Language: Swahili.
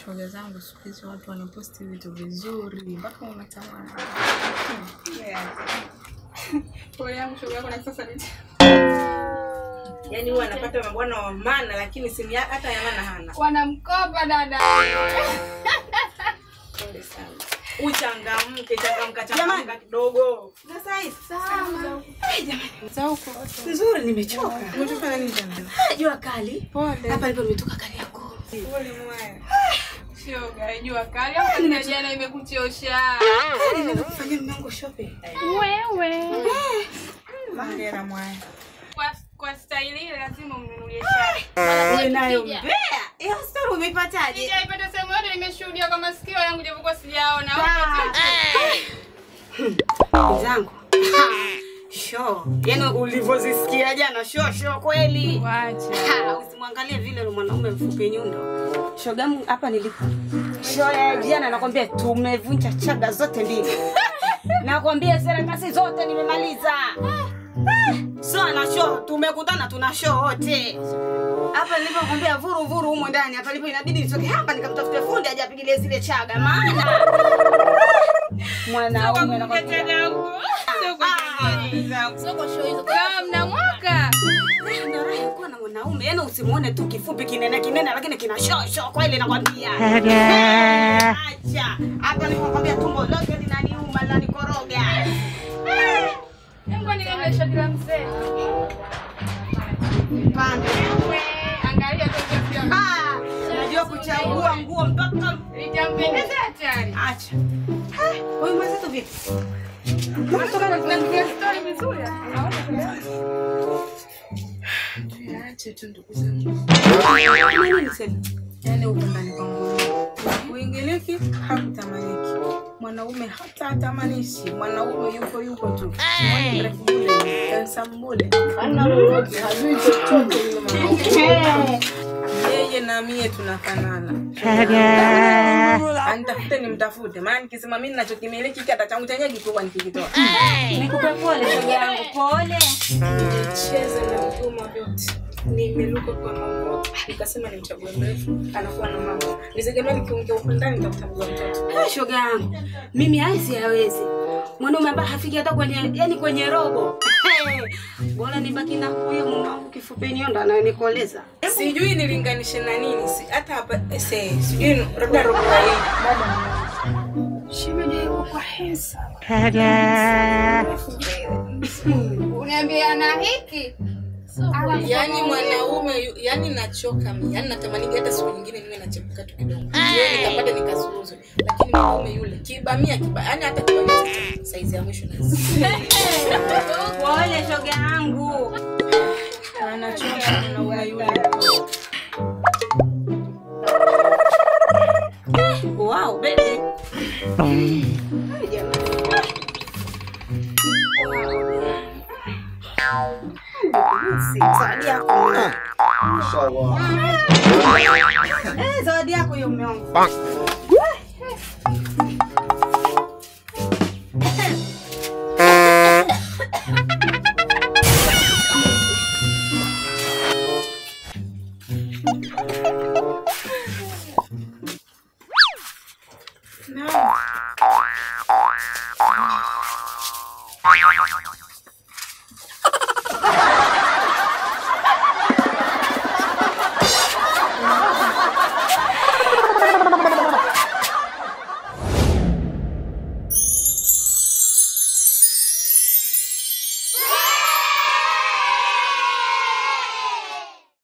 shoga zangu siku hizi watu wanaposti vitu vizuri mpaka unatamani. Pole yangu shoga yako na sasa ni. Yaani huwa anapata mabwana wa maana lakini simu hata ya maana hana. Wanamkopa dada. Pole sana. Changamka kidogo. Sasa hivi sawa. Jamani, mzauko. Nzuri nimechoka. Umetoka nini jamani? Jua kali. Pole. Hapa ndipo nimetoka kali yako. Pole mwaya. Shoga, jua kali au ni jana imekuchosha? Nilienda kufanya mlango shopping. Wewe. Hongera mwaya. Kwa style ile lazima umnunulie chai. Wewe nayo mbea. Hiyo story umeipataje? Sijaipata sehemu yote, nimeshuhudia kwa masikio yangu japokuwa sijaona. Zangu. Show. Yaani ulivozisikia jana show kweli. Wacha. Usimwangalie vile yule mwanaume mfupi nyundo. Shogamu hapa nilipo. Show ya jana nakwambia tumevunja chaga zote mbili. Nakwambia sarakasi zote nimemaliza. So ana show, tumekutana tuna show wote. Hapa nilipokuambia vuru humo ndani, hapa nilipo inabidi nitoke hapa nikamtafute fundi aje apigilie zile chaga maana. Mwanaume anakwambia. Soko show hizo. Kama mna mwaka. Ndio raha kuwa na mwanaume, yaani usimuone tu kifupi kinene lakini kina show kweli nakwambia. Acha. Hapa nilipokuambia tumbo lote linaniuma la nikoroga. Mungu nilembe shati la mzee. Pande. Angalia tu. Unajua kuchagua nguo mpaka Nitampendeza hatari. acha. Wewe mwanzo vipi? Mtoka na kuangalia story vizuri. Unaona? Acha tu ndugu zangu. Nini niseme? Yaani uko ndani kwangu. Uingeleki hakutamaniki. Mwanaume hata atamanishi, mwanaume yuko tu. Mwanaume bure, kansa mbule. Ana lolote, hajui chochote yule mwanaume. Yeye na mie tunafanana. Anitafute nimtafute. Maana nikisema mimi ninachokimiliki kata changu chenyewe kikubwa nikikitoa. Nikupe pole shoga yangu, pole. Cheza na ngoma vyote. Nimeluka kwa mambo. Nikasema nimchague mrefu, anakuwa na mambo. Nisegemea nikiongea huko ndani nitamtambua mtoto. Shoga yangu, mimi haisi hawezi. Mwanaume ambaye hafiki hata kwenye robo. Bora nibaki na huyo mume wangu kifupi nionda ananikoleza. Sijui nilinganishe na nini, hata hapa sijui labda robo hii. Shemeji yuko kwa hesa. Uniambia na hiki. Yaani mwanaume, yaani nachoka mimi. Yaani natamani hata siku nyingine niwe nachepuka tu kidogo. Yeye nikapata nikazuruzwe. Lakini mwanaume yule kibamia yaani hata kibamia size ya mwisho nazi. Pole shoga yangu. Anachoka mwanaume yule. Wow, baby. Zawadi yako. Inshallah. Zawadi yako hiyo mume wangu.